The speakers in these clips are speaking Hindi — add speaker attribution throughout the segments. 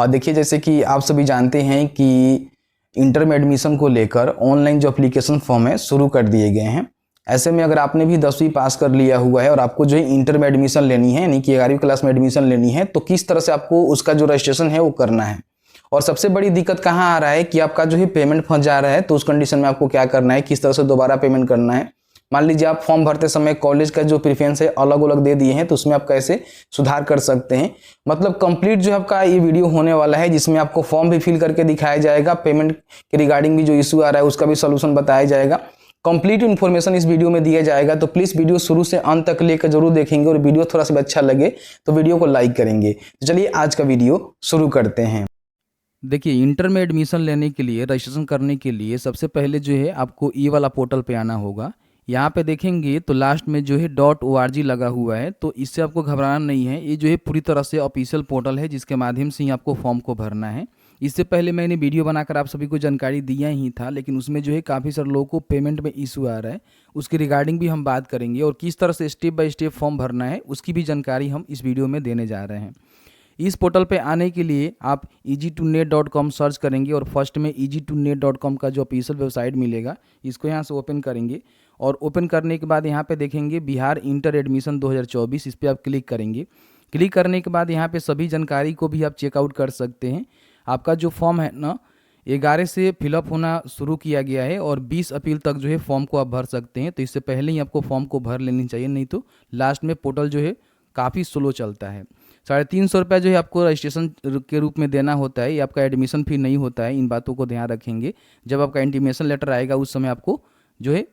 Speaker 1: देखिए, जैसे कि आप सभी जानते हैं कि इंटर में एडमिशन को लेकर ऑनलाइन जो एप्लीकेशन फॉर्म है शुरू कर दिए गए हैं। ऐसे में अगर आपने भी 10वीं पास कर लिया हुआ है और आपको जो है इंटर में एडमिशन लेनी है, यानी कि 11वीं क्लास में एडमिशन लेनी है, तो किस तरह से आपको उसका जो रजिस्ट्रेशन है वो करना है। और सबसे बड़ी दिक्कत कहाँ आ रहा है कि आपका जो है पेमेंट फंस जा रहा है, तो उस कंडीशन में आपको क्या करना है, किस तरह से दोबारा पेमेंट करना है। मान लीजिए आप फॉर्म भरते समय कॉलेज का जो प्रेफरेंस है अलग अलग दे दिए हैं, तो उसमें आप कैसे सुधार कर सकते हैं। मतलब कंप्लीट जो आपका ये वीडियो होने वाला है, जिसमें आपको फॉर्म भी फिल करके दिखाया जाएगा, पेमेंट के रिगार्डिंग भी जो इशू आ रहा है उसका भी सोल्यूशन बताया जाएगा। कंप्लीट इन्फॉर्मेशन इस वीडियो में दिया जाएगा, तो प्लीज वीडियो शुरू से अंत तक लेकर जरूर देखेंगे और वीडियो थोड़ा सा भी अच्छा लगे तो वीडियो को लाइक करेंगे। तो चलिए आज का वीडियो शुरू करते हैं।
Speaker 2: देखिए, इंटर में एडमिशन लेने के लिए रजिस्ट्रेशन करने के लिए सबसे पहले जो है आपको ई वाला पोर्टल पे आना होगा। यहाँ पे देखेंगे तो लास्ट में जो है .org लगा हुआ है, तो इससे आपको घबराना नहीं है। ये जो है पूरी तरह से ऑफिशियल पोर्टल है जिसके माध्यम से ही आपको फॉर्म को भरना है। इससे पहले मैंने वीडियो बनाकर आप सभी को जानकारी दिया ही था, लेकिन उसमें जो है काफ़ी सारे लोगों को पेमेंट में इशू आ रहा है। उसके रिगार्डिंग भी हम बात करेंगे और किस तरह से स्टेप बाय स्टेप फॉर्म भरना है उसकी भी जानकारी हम इस वीडियो में देने जा रहे हैं। इस पोर्टल पे आने के लिए आप easy2net.com सर्च करेंगे और फर्स्ट में easy2net.com का जो ऑफिशियल वेबसाइट मिलेगा इसको यहाँ से ओपन करेंगे। और ओपन करने के बाद यहाँ पे देखेंगे बिहार इंटर एडमिशन 2024, इस पर आप क्लिक करेंगे। क्लिक करने के बाद यहाँ पे सभी जानकारी को भी आप चेकआउट कर सकते हैं। आपका जो फॉर्म है ना 11 से फिलअप होना शुरू किया गया है और 20 अप्रैल तक जो है फॉर्म को आप भर सकते हैं। तो इससे पहले ही आपको फॉर्म को भर लेनी चाहिए, नहीं तो लास्ट में पोर्टल जो है काफ़ी स्लो चलता है। 350 रुपये जो है आपको रजिस्ट्रेशन के रूप में देना होता है, ये आपका एडमिशन फी नहीं होता है। इन बातों को ध्यान रखेंगे। जब आपका इंटीमेशन लेटर आएगा उस समय आपको जो है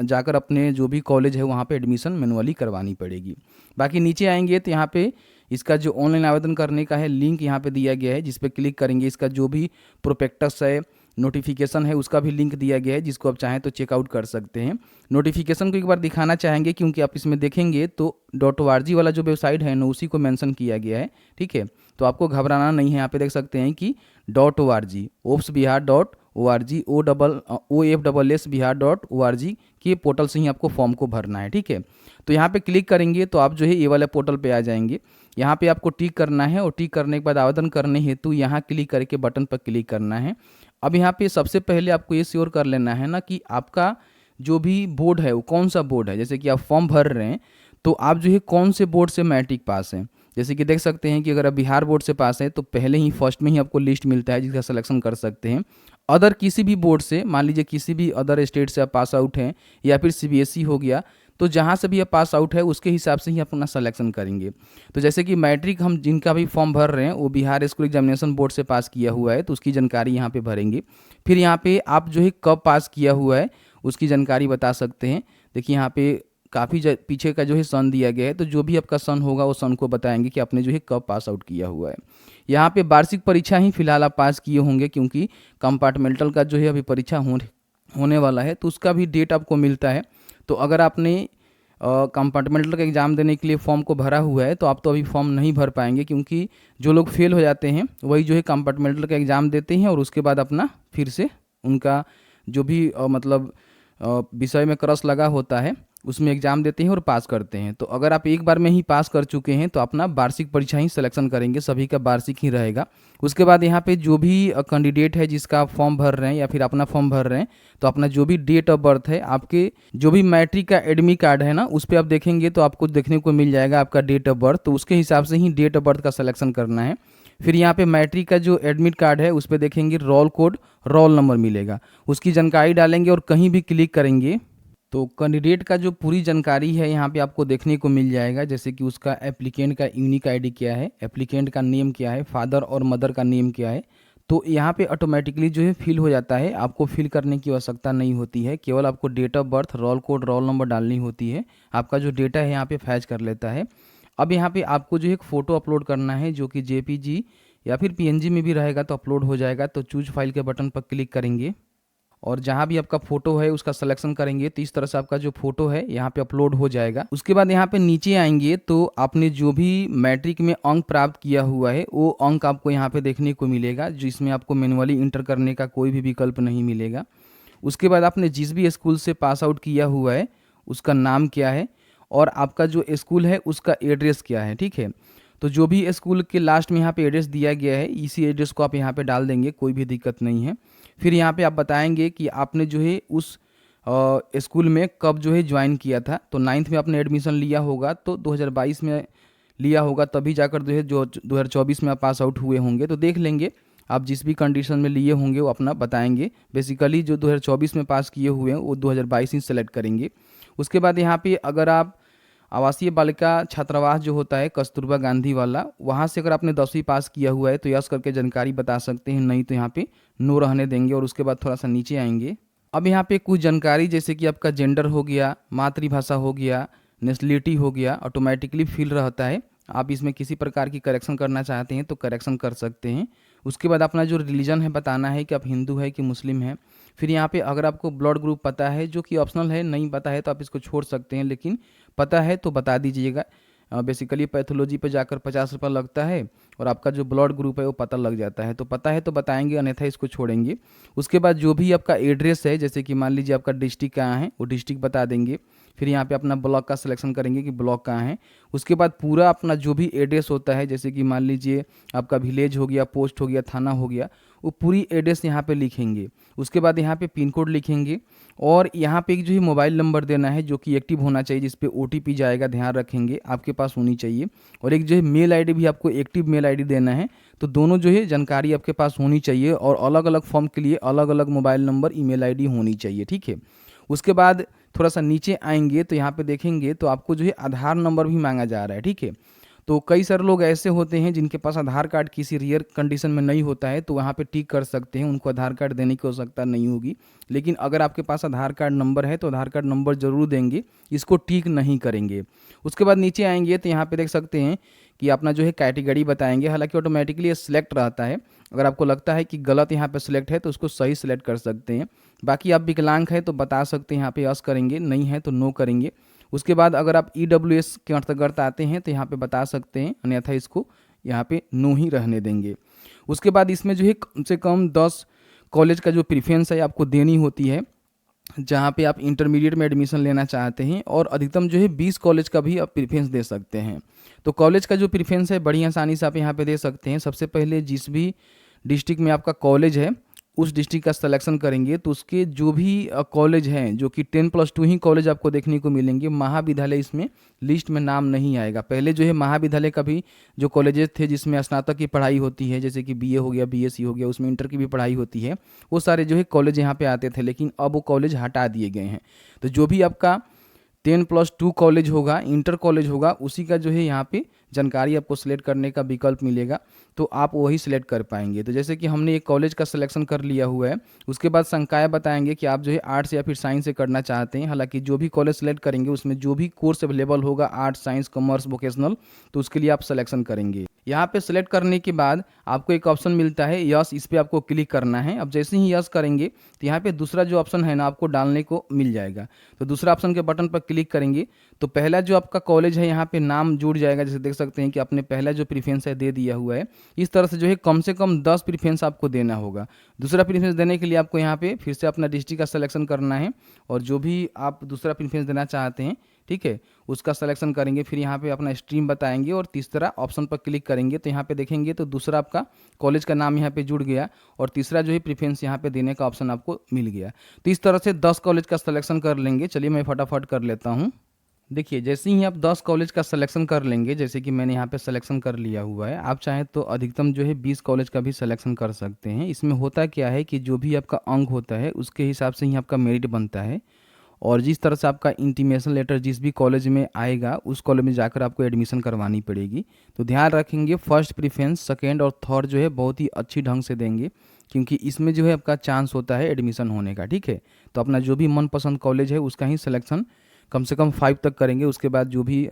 Speaker 2: जाकर अपने जो भी कॉलेज है वहाँ पे एडमिशन मैनुअली करवानी पड़ेगी। बाकी नीचे आएंगे तो यहाँ पे इसका जो ऑनलाइन आवेदन करने का है लिंक यहाँ पे दिया गया है, जिस पे क्लिक करेंगे इसका जो भी प्रोस्पेक्टस है, नोटिफिकेशन है, उसका भी लिंक दिया गया है, जिसको आप चाहें तो चेकआउट कर सकते हैं। नोटिफिकेशन को एक बार दिखाना चाहेंगे क्योंकि आप इसमें देखेंगे तो .org वाला जो वेबसाइट है ना उसी को मेंशन किया गया है, ठीक है। तो आपको घबराना नहीं है। यहाँ पे देख सकते हैं कि .org OFSBihar.org OFSS Bihar.org के पोर्टल से ही आपको फॉर्म को भरना है, ठीक है। तो यहाँ पे क्लिक करेंगे तो आप जो है ये वाले पोर्टल पे आ जाएंगे। यहाँ पे आपको टिक करना है और टिक करने के बाद आवेदन करने हेतु यहाँ क्लिक करके बटन पर क्लिक करना है। अब यहाँ पे सबसे पहले आपको ये श्योर कर लेना है ना कि आपका जो भी बोर्ड है वो कौन सा बोर्ड है। जैसे कि आप फॉर्म भर रहे हैं तो आप जो है कौन से बोर्ड से मैट्रिक पास हैं। जैसे कि देख सकते हैं कि अगर आप बिहार बोर्ड से पास है तो पहले ही फर्स्ट में ही आपको लिस्ट मिलता है जिसका सिलेक्शन कर सकते हैं। अदर किसी भी बोर्ड से, मान लीजिए किसी भी अदर स्टेट से आप पास आउट हैं या फिर CBSE हो गया, तो जहाँ से भी आप पास आउट है उसके हिसाब से ही अपना सिलेक्शन करेंगे। तो जैसे कि मैट्रिक हम जिनका भी फॉर्म भर रहे हैं वो बिहार स्कूल एग्जामिनेशन बोर्ड से पास किया हुआ है, तो उसकी जानकारी यहाँ पे भरेंगे। फिर यहाँ पे आप जो है कब पास किया हुआ है उसकी जानकारी बता सकते हैं। देखिए यहाँ पे काफ़ी पीछे का जो है सन दिया गया है, तो जो भी आपका सन होगा वो सन को बताएंगे कि आपने जो है कब पास आउट किया हुआ है। यहाँ पे वार्षिक परीक्षा ही फिलहाल आप पास किए होंगे, क्योंकि कंपार्टमेंटल का जो है अभी परीक्षा होने वाला है, तो उसका भी डेट आपको मिलता है। तो अगर आपने कंपार्टमेंटल का एग्ज़ाम देने के लिए फॉर्म को भरा हुआ है तो आप तो अभी फॉर्म नहीं भर पाएंगे, क्योंकि जो लोग फेल हो जाते हैं वही जो है कंपार्टमेंटल का एग्ज़ाम देते हैं और उसके बाद अपना फिर से उनका जो भी मतलब विषय में क्रॉस लगा होता है उसमें एग्ज़ाम देते हैं और पास करते हैं। तो अगर आप एक बार में ही पास कर चुके हैं तो अपना वार्षिक परीक्षा ही सिलेक्शन करेंगे, सभी का वार्षिक ही रहेगा। उसके बाद यहाँ पे जो भी कैंडिडेट है जिसका फॉर्म भर रहे हैं या फिर अपना फॉर्म भर रहे हैं, तो अपना जो भी डेट ऑफ बर्थ है, आपके जो भी मैट्रिक का एडमिट कार्ड है ना उस पर आप देखेंगे तो आपको देखने को मिल जाएगा आपका डेट ऑफ बर्थ, तो उसके हिसाब से ही डेट ऑफ बर्थ का सिलेक्शन करना है। फिर यहाँ पे मैट्रिक का जो एडमिट कार्ड है उस पर देखेंगे रोल कोड, रोल नंबर मिलेगा, उसकी जानकारी डालेंगे और कहीं भी क्लिक करेंगे तो कैंडिडेट का जो पूरी जानकारी है यहाँ पे आपको देखने को मिल जाएगा। जैसे कि उसका एप्लीकेंट का यूनिक आईडी क्या है, एप्लीकेंट का नेम क्या है, फादर और मदर का नेम क्या है, तो यहाँ पे ऑटोमेटिकली जो है फिल हो जाता है। आपको फिल करने की आवश्यकता नहीं होती है, केवल आपको date of birth, roll code, roll number डालनी होती है। आपका जो डेटा है यहाँ पे फैच कर लेता है। अब यहाँ पे आपको जो है एक फ़ोटो अपलोड करना है, जो कि JPG या फिर PNG में भी रहेगा तो अपलोड हो जाएगा। तो चूज फाइल के बटन पर क्लिक करेंगे और जहाँ भी आपका फोटो है उसका सिलेक्शन करेंगे, तो इस तरह से आपका जो फोटो है यहाँ पे अपलोड हो जाएगा। उसके बाद यहाँ पे नीचे आएंगे तो आपने जो भी मैट्रिक में अंक प्राप्त किया हुआ है वो अंक आपको यहाँ पे देखने को मिलेगा, जिसमें आपको मैनुअली इंटर करने का कोई भी विकल्प नहीं मिलेगा। उसके बाद आपने जिस भी स्कूल से पास आउट किया हुआ है उसका नाम क्या है और आपका जो स्कूल है उसका एड्रेस क्या है, ठीक है। तो जो भी स्कूल के लास्ट में यहाँ पे एड्रेस दिया गया है, इसी एड्रेस को आप यहाँ पे डाल देंगे, कोई भी दिक्कत नहीं है। फिर यहाँ पे आप बताएंगे कि आपने जो है उस स्कूल में कब जो है ज्वाइन किया था। तो 9th में आपने एडमिशन लिया होगा, तो 2022 में लिया होगा, तभी जाकर जो है 2024 में आप पास आउट हुए होंगे। तो देख लेंगे आप जिस भी कंडीशन में लिए होंगे वो अपना बताएंगे। बेसिकली जो 2024 में पास किए हुए हैं वो 2022 ही सेलेक्ट करेंगे। उसके बाद यहाँ पे अगर आप आवासीय बालिका छात्रावास जो होता है कस्तूरबा गांधी वाला, वहाँ से अगर आपने 10वीं पास किया हुआ है तो यस करके जानकारी बता सकते हैं, नहीं तो यहाँ पे नो रहने देंगे। और उसके बाद थोड़ा सा नीचे आएंगे। अब यहाँ पे कुछ जानकारी जैसे कि आपका जेंडर हो गया, मातृभाषा हो गया, नेशनलिटी हो गया, ऑटोमेटिकली फिल रहता है। आप इसमें किसी प्रकार की करेक्शन करना चाहते हैं तो करेक्शन कर सकते हैं। उसके बाद अपना जो रिलीजन है बताना है कि आप हिंदू है कि मुस्लिम है। फिर यहाँ पे अगर आपको ब्लड ग्रुप पता है, जो कि ऑप्शनल है, नहीं पता है तो आप इसको छोड़ सकते हैं, लेकिन पता है तो बता दीजिएगा। बेसिकली पैथोलॉजी पे जाकर 50 रुपये लगता है और आपका जो ब्लड ग्रुप है वो पता लग जाता है। तो पता है तो बताएंगे, अन्यथा इसको छोड़ेंगे। उसके बाद जो भी आपका एड्रेस है, जैसे कि मान लीजिए आपका डिस्ट्रिक्ट कहाँ है वो डिस्ट्रिक्ट बता देंगे। फिर यहाँ पे अपना ब्लॉक का सिलेक्शन करेंगे कि ब्लॉक कहाँ है। उसके बाद पूरा अपना जो भी एड्रेस होता है, जैसे कि मान लीजिए आपका विलेज हो गया, पोस्ट हो गया, थाना हो गया, वो पूरी एड्रेस यहाँ पे लिखेंगे। उसके बाद यहाँ पे पिन कोड लिखेंगे और यहाँ पे एक जो है मोबाइल नंबर देना है जो कि एक्टिव होना चाहिए, जिस पे OTP जाएगा, ध्यान रखेंगे आपके पास होनी चाहिए। और एक जो है मेल आईडी भी आपको एक्टिव मेल आईडी देना है। तो दोनों जो है जानकारी आपके पास होनी चाहिए और अलग अलग फॉर्म के लिए अलग अलग मोबाइल नंबर, ईमेल आईडी होनी चाहिए, ठीक है। उसके बाद थोड़ा सा नीचे आएंगे तो यहाँ पे देखेंगे तो आपको जो है आधार नंबर भी मांगा जा रहा है, ठीक है। तो कई सारे लोग ऐसे होते हैं जिनके पास आधार कार्ड किसी रेयर कंडीशन में नहीं होता है, तो वहाँ पे टिक कर सकते हैं, उनको आधार कार्ड देने की आवश्यकता नहीं होगी। लेकिन अगर आपके पास आधार कार्ड नंबर है तो आधार कार्ड नंबर जरूर देंगे, इसको टिक नहीं करेंगे। उसके बाद नीचे आएंगे तो यहाँ पे देख सकते हैं कि अपना जो है कैटेगरी बताएंगे। हालांकि ऑटोमेटिकली ये सिलेक्ट रहता है, अगर आपको लगता है कि गलत यहाँ पे सिलेक्ट है तो उसको सही सिलेक्ट कर सकते हैं। बाकी आप विकलांग है तो बता सकते हैं, यहाँ पे यस करेंगे, नहीं है तो नो करेंगे। उसके बाद अगर आप EWS के अंतर्गत आते हैं तो यहाँ पे बता सकते हैं, अन्यथा इसको यहाँ पे नो ही रहने देंगे। उसके बाद इसमें जो है कम से कम 10 कॉलेज का जो प्रेफरेंस है आपको देनी होती है जहाँ पे आप इंटरमीडिएट में एडमिशन लेना चाहते हैं, और अधिकतम जो है 20 कॉलेज का भी आप प्रेफरेंस दे सकते हैं। तो कॉलेज का जो प्रेफरेंस है बड़ी आसानी से आप यहाँ पे दे सकते हैं। सबसे पहले जिस भी डिस्ट्रिक्ट में आपका कॉलेज है उस डिस्ट्रिक्ट का सिलेक्शन करेंगे तो उसके जो भी कॉलेज हैं, जो कि 10+2 ही कॉलेज आपको देखने को मिलेंगे, महाविद्यालय इसमें लिस्ट में नाम नहीं आएगा। पहले जो है महाविद्यालय का भी जो कॉलेजेस थे जिसमें स्नातक की पढ़ाई होती है, जैसे कि BA हो गया, BSc हो गया, उसमें इंटर की भी पढ़ाई होती है, वो सारे जो है कॉलेज यहाँ पे आते थे, लेकिन अब वो कॉलेज हटा दिए गए हैं। तो जो भी आपका 10+2 कॉलेज होगा, इंटर कॉलेज होगा, उसी का जो है यहाँ पे जानकारी आपको सिलेक्ट करने का विकल्प मिलेगा, तो आप वही सिलेक्ट कर पाएंगे। तो जैसे कि हमने एक कॉलेज का सिलेक्शन कर लिया हुआ है, उसके बाद संकाय बताएंगे कि आप जो है आर्ट्स या फिर साइंस से करना चाहते हैं। हालांकि जो भी कॉलेज सेलेक्ट करेंगे उसमें जो भी कोर्स अवेलेबल होगा, आर्ट्स, साइंस, कॉमर्स, वोकेशनल, तो उसके लिए आप सिलेक्शन करेंगे। यहाँ पे सिलेक्ट करने के बाद आपको एक ऑप्शन मिलता है यस, इस पर आपको क्लिक करना है। अब जैसे ही यस करेंगे तो यहाँ पे दूसरा जो ऑप्शन है ना आपको डालने को मिल जाएगा। तो दूसरा ऑप्शन के बटन पर क्लिक करेंगे तो पहला जो आपका कॉलेज है यहाँ पे नाम जुड़ जाएगा। जैसे देख सकते हैं कि आपने पहला जो प्रेफरेंस है दे दिया हुआ है। इस तरह से जो है कम से कम 10 प्रेफरेंस आपको देना होगा। दूसरा प्रेफरेंस देने के लिए आपको यहाँ पे फिर से अपना डिस्ट्रिक्ट का सिलेक्शन करना है और जो भी आप दूसरा प्रेफरेंस देना चाहते हैं, ठीक है, उसका सिलेक्शन करेंगे। फिर यहाँ पे अपना स्ट्रीम बताएंगे और तीसरा ऑप्शन पर क्लिक करेंगे तो यहाँ पे देखेंगे तो दूसरा आपका कॉलेज का नाम यहाँ पे जुड़ गया और तीसरा जो है प्रेफरेंस यहाँ पे देने का ऑप्शन आपको मिल गया। तो इस तरह से 10 कॉलेज का सिलेक्शन कर लेंगे। चलिए मैं फटाफट कर लेता हूँ। देखिए जैसे ही आप 10 कॉलेज का सिलेक्शन कर लेंगे, जैसे कि मैंने यहाँ पे सिलेक्शन कर लिया हुआ है, आप चाहें तो अधिकतम जो है 20 कॉलेज का भी सिलेक्शन कर सकते हैं। इसमें होता क्या है कि जो भी आपका अंक होता है उसके हिसाब से ही आपका मेरिट बनता है और जिस तरह से आपका इंटीमेशन लेटर जिस भी कॉलेज में आएगा उस कॉलेज में जाकर आपको एडमिशन करवानी पड़ेगी। तो ध्यान रखेंगे फर्स्ट प्रेफरेंस, सेकेंड और थर्ड जो है बहुत ही अच्छी ढंग से देंगे, क्योंकि इसमें जो है आपका चांस होता है एडमिशन होने का, ठीक है। तो अपना जो भी मनपसंद कॉलेज है उसका ही सिलेक्शन कम से कम 5 तक करेंगे। उसके बाद जो भी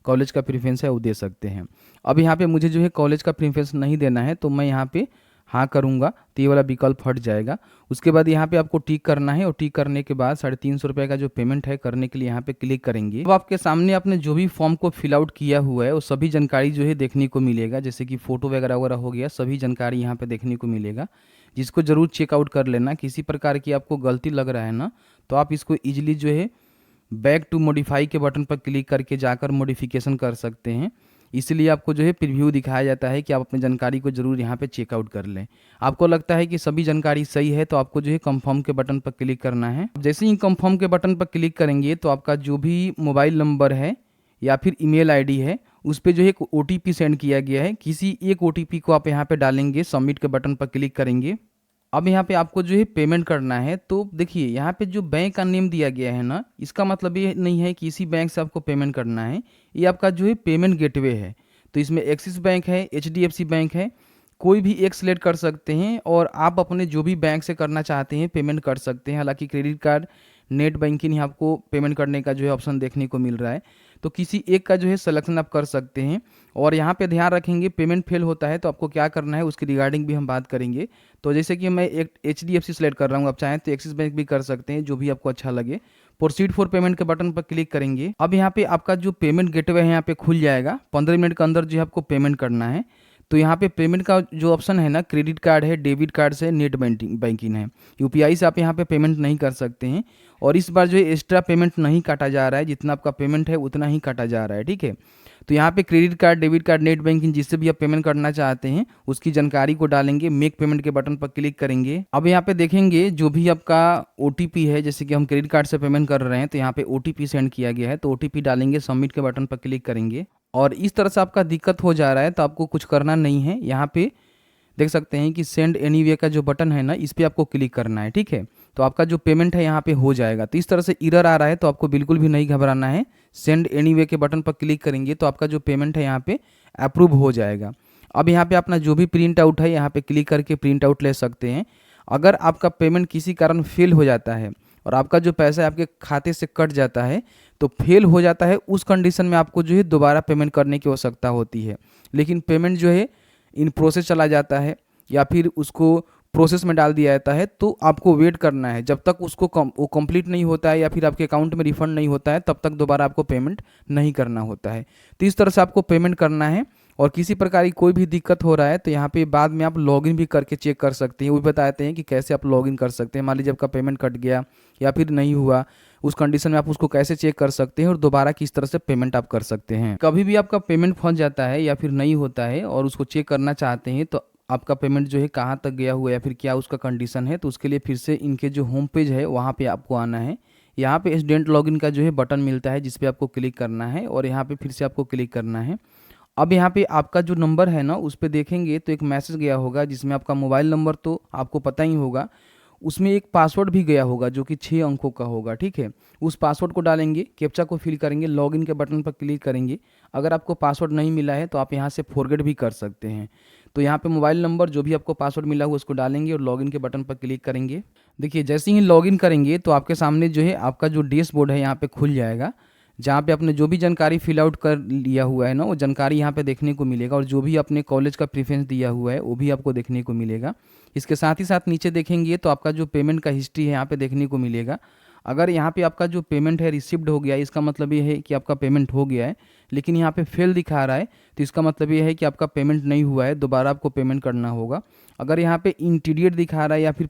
Speaker 2: कॉलेज का प्रेफरेंस है वो दे सकते हैं। अब यहाँ पे मुझे जो है कॉलेज का प्रेफरेंस नहीं देना है तो मैं यहाँ पे हाँ करूँगा तो ये वाला विकल्प हट जाएगा। उसके बाद यहाँ पे आपको टिक करना है और टिक करने के बाद 350 रुपये का जो पेमेंट है करने के लिए यहाँ पे क्लिक करेंगे। अब आपके सामने आपने जो भी फॉर्म को फिल आउट किया हुआ है वो सभी जानकारी जो है देखने को मिलेगा, जैसे कि फ़ोटो वगैरह वगैरह हो गया, सभी जानकारी यहाँ पे देखने को मिलेगा, जिसको ज़रूर चेकआउट कर लेना। किसी प्रकार की आपको गलती लग रहा है ना तो आप इसको ईजिली जो है बैक टू मॉडिफाई के बटन पर क्लिक करके जाकर मॉडिफिकेशन कर सकते हैं। इसीलिए आपको जो है प्रीव्यू दिखाया जाता है कि आप अपनी जानकारी को ज़रूर यहाँ पे चेकआउट कर लें। आपको लगता है कि सभी जानकारी सही है तो आपको जो है कंफर्म के बटन पर क्लिक करना है। जैसे ही कंफर्म के बटन पर क्लिक करेंगे तो आपका जो भी मोबाइल नंबर है या फिर ईमेल आईडी है उस पर जो है एक OTP सेंड किया गया है। किसी एक OTP को आप यहाँ पे डालेंगे, सबमिट के बटन पर क्लिक करेंगे। अब यहाँ पे आपको जो है पेमेंट करना है। तो देखिए यहाँ पे जो बैंक का नेम दिया गया है ना, इसका मतलब ये नहीं है कि इसी बैंक से आपको पेमेंट करना है। ये आपका जो है पेमेंट गेटवे है। तो इसमें एक्सिस बैंक है, HDFC बैंक है, कोई भी एक सिलेक्ट कर सकते हैं और आप अपने जो भी बैंक से करना चाहते हैं पेमेंट कर सकते हैं। हालांकि क्रेडिट कार्ड, नेट बैंकिंग ही आपको पेमेंट करने का जो है ऑप्शन देखने को मिल रहा है। तो किसी एक का जो है सिलेक्शन आप कर सकते हैं। और यहाँ पे ध्यान रखेंगे पेमेंट फेल होता है तो आपको क्या करना है उसकी रिगार्डिंग भी हम बात करेंगे। तो जैसे कि मैं एक HDFC सेलेक्ट कर रहा हूँ, आप चाहें तो एक्सिस बैंक भी कर सकते हैं, जो भी आपको अच्छा लगे। प्रोसीड फॉर पेमेंट के बटन पर क्लिक करेंगे। अब यहाँ पे आपका जो पेमेंट गेटवे है यहाँ पे खुल जाएगा। 15 मिनट के अंदर जो है आपको पेमेंट करना है। तो यहाँ पे पेमेंट का जो ऑप्शन है ना, क्रेडिट कार्ड है, डेबिट कार्ड से, नेट बैंकिंग है। UPI से आप यहाँ पे पेमेंट नहीं कर सकते हैं। और इस बार जो है एक्स्ट्रा पेमेंट नहीं काटा जा रहा है, जितना आपका पेमेंट है उतना ही काटा जा रहा है, ठीक है। तो यहाँ पे credit card, debit card, net banking जिससे भी आप पेमेंट करना चाहते हैं उसकी जानकारी को डालेंगे, मेक पेमेंट के बटन पर क्लिक करेंगे। अब यहाँ पे देखेंगे जो भी आपका OTP है, जैसे कि हम क्रेडिट कार्ड से पेमेंट कर रहे हैं तो यहाँ पे OTP सेंड किया गया है, तो OTP डालेंगे, सबमिट के बटन पर क्लिक करेंगे। और इस तरह से आपका दिक्कत हो जा रहा है तो आपको कुछ करना नहीं है। यहाँ पे देख सकते हैं कि सेंड एनीवे का जो बटन है ना, इस पर आपको क्लिक करना है, ठीक है। तो आपका जो पेमेंट है यहाँ पे हो जाएगा। तो इस तरह से एरर आ रहा है तो आपको बिल्कुल भी नहीं घबराना है। सेंड एनीवे के बटन पर क्लिक करेंगे तो आपका जो पेमेंट है यहाँ पे अप्रूव हो जाएगा। अब यहाँ पे अपना जो भी प्रिंट आउट है यहाँ पे क्लिक करके प्रिंट आउट ले सकते हैं। अगर आपका पेमेंट किसी कारण फेल हो जाता है और आपका जो पैसा है आपके खाते से कट जाता है तो फेल हो जाता है, उस कंडीशन में आपको जो है दोबारा पेमेंट करने की आवश्यकता होती है। लेकिन पेमेंट जो है इन प्रोसेस चला जाता है या फिर उसको प्रोसेस में डाल दिया जाता है तो आपको वेट करना है। जब तक उसको वो कंप्लीट नहीं होता है या फिर आपके अकाउंट में रिफंड नहीं होता है तब तक दोबारा आपको पेमेंट नहीं करना होता है। तो इस तरह से आपको पेमेंट करना है। और किसी प्रकार की कोई भी दिक्कत हो रहा है तो यहाँ पे बाद में आप लॉगिन भी करके चेक कर सकते हैं। वो भी बताते हैं कि कैसे आप लॉगिन कर सकते हैं। मान लीजिए आपका पेमेंट कट गया या फिर नहीं हुआ, उस कंडीशन में आप उसको कैसे चेक कर सकते हैं और दोबारा किस तरह से पेमेंट आप कर सकते हैं। कभी भी आपका पेमेंट फंस जाता है या फिर नहीं होता है और उसको चेक करना चाहते हैं तो आपका पेमेंट जो है कहाँ तक गया हुआ है या फिर क्या उसका कंडीशन है, तो उसके लिए फिर से इनके जो होम पेज है वहाँ पे आपको आना है। यहाँ पे स्टूडेंट लॉगिन का जो है बटन मिलता है जिस पे आपको क्लिक करना है और यहाँ पे फिर से आपको क्लिक करना है। अब यहाँ पे आपका जो नंबर है ना उस पे देखेंगे तो एक मैसेज गया होगा जिसमें आपका मोबाइल नंबर तो आपको पता ही होगा, उसमें एक पासवर्ड भी गया होगा जो कि 6 अंकों का होगा, ठीक है। उस पासवर्ड को डालेंगे, कैप्चा को फिल करेंगे, लॉगिन के बटन पर क्लिक करेंगे। अगर आपको पासवर्ड नहीं मिला है तो आप यहाँ से फॉरगेट भी कर सकते हैं। तो यहाँ पे मोबाइल नंबर जो भी आपको पासवर्ड मिला हो उसको डालेंगे और लॉगिन के बटन पर क्लिक करेंगे। देखिए जैसे ही लॉगिन करेंगे तो आपके सामने जो है आपका जो डैशबोर्ड है यहाँ पे खुल जाएगा, जहाँ पे आपने जो भी जानकारी फिल आउट कर लिया हुआ है ना वो जानकारी यहाँ पे देखने को मिलेगा और जो भी अपने कॉलेज का प्रेफरेंस दिया हुआ है वो भी आपको देखने को मिलेगा। इसके साथ ही साथ नीचे देखेंगे तो आपका जो पेमेंट का हिस्ट्री है यहाँ पे देखने को मिलेगा। अगर यहाँ पे आपका जो पेमेंट है रिसीव्ड हो गया, इसका मतलब ये है कि आपका पेमेंट हो गया है, लेकिन यहाँ पे फेल दिखा रहा है तो इसका मतलब ये है कि आपका पेमेंट नहीं हुआ है, दोबारा आपको पेमेंट करना होगा। अगर यहाँ पे इंटीरियर दिखा रहा है या फिर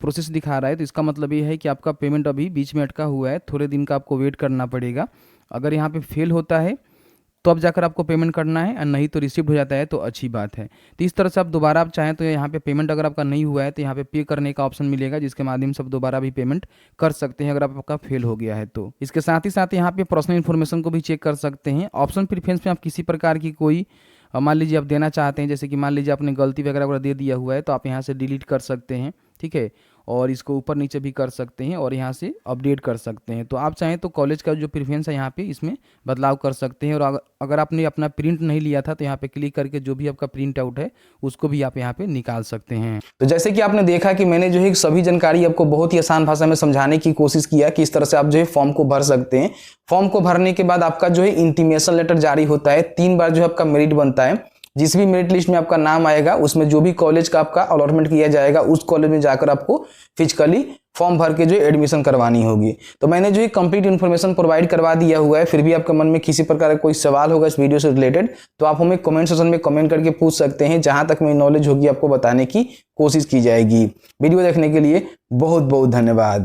Speaker 2: प्रोसेस दिखा रहा है तो इसका मतलब ये है कि आपका पेमेंट अभी बीच में अटका हुआ है, थोड़े दिन का आपको वेट करना पड़ेगा। अगर यहाँ पे फेल होता है तो अब जाकर आपको पेमेंट करना है और नहीं तो रिसीव्ड हो जाता है तो अच्छी बात है। तो इस तरह से आप दोबारा आप चाहें तो यहाँ पे पेमेंट अगर आपका नहीं हुआ है तो यहाँ पे पे करने का ऑप्शन मिलेगा जिसके माध्यम से आप दोबारा भी पेमेंट कर सकते हैं अगर आपका फेल हो गया है तो। इसके साथ ही साथ यहाँ पे पर्सनल इन्फॉर्मेशन को भी चेक कर सकते हैं। ऑप्शन प्रेफरेंस में आप किसी प्रकार की कोई मान लीजिए आप देना चाहते हैं, जैसे कि मान लीजिए आपने गलती वगैरह दे दिया हुआ है तो आप यहाँ से डिलीट कर सकते हैं, ठीक है। और इसको ऊपर नीचे भी कर सकते हैं और यहाँ से अपडेट कर सकते हैं। तो आप चाहें तो कॉलेज का जो प्रेफरेंस है यहाँ पे इसमें बदलाव कर सकते हैं। और अगर आपने अपना प्रिंट नहीं लिया था तो यहाँ पे क्लिक करके जो भी आपका प्रिंट आउट है उसको भी आप यहाँ पे निकाल सकते हैं।
Speaker 1: तो जैसे कि आपने देखा कि मैंने जो है सभी जानकारी आपको बहुत ही आसान भाषा में समझाने की कोशिश किया कि इस तरह से आप जो है फॉर्म को भर सकते हैं। फॉर्म को भरने के बाद आपका जो है इंटीमेशन लेटर जारी होता है, 3 बार जो है आपका मेरिट बनता है। जिस भी मेरिट लिस्ट में आपका नाम आएगा उसमें जो भी कॉलेज का आपका अलॉटमेंट किया जाएगा उस कॉलेज में जाकर आपको फिजिकली फॉर्म भर के जो एडमिशन करवानी होगी। तो मैंने जो है कंप्लीट इन्फॉर्मेशन प्रोवाइड करवा दिया हुआ है। फिर भी आपके मन में किसी प्रकार का कोई सवाल होगा इस वीडियो से रिलेटेड तो आप हमें कमेंट सेक्शन में कमेंट करके पूछ सकते हैं। जहां तक मेरी नॉलेज होगी आपको बताने की कोशिश की जाएगी। वीडियो देखने के लिए बहुत बहुत धन्यवाद।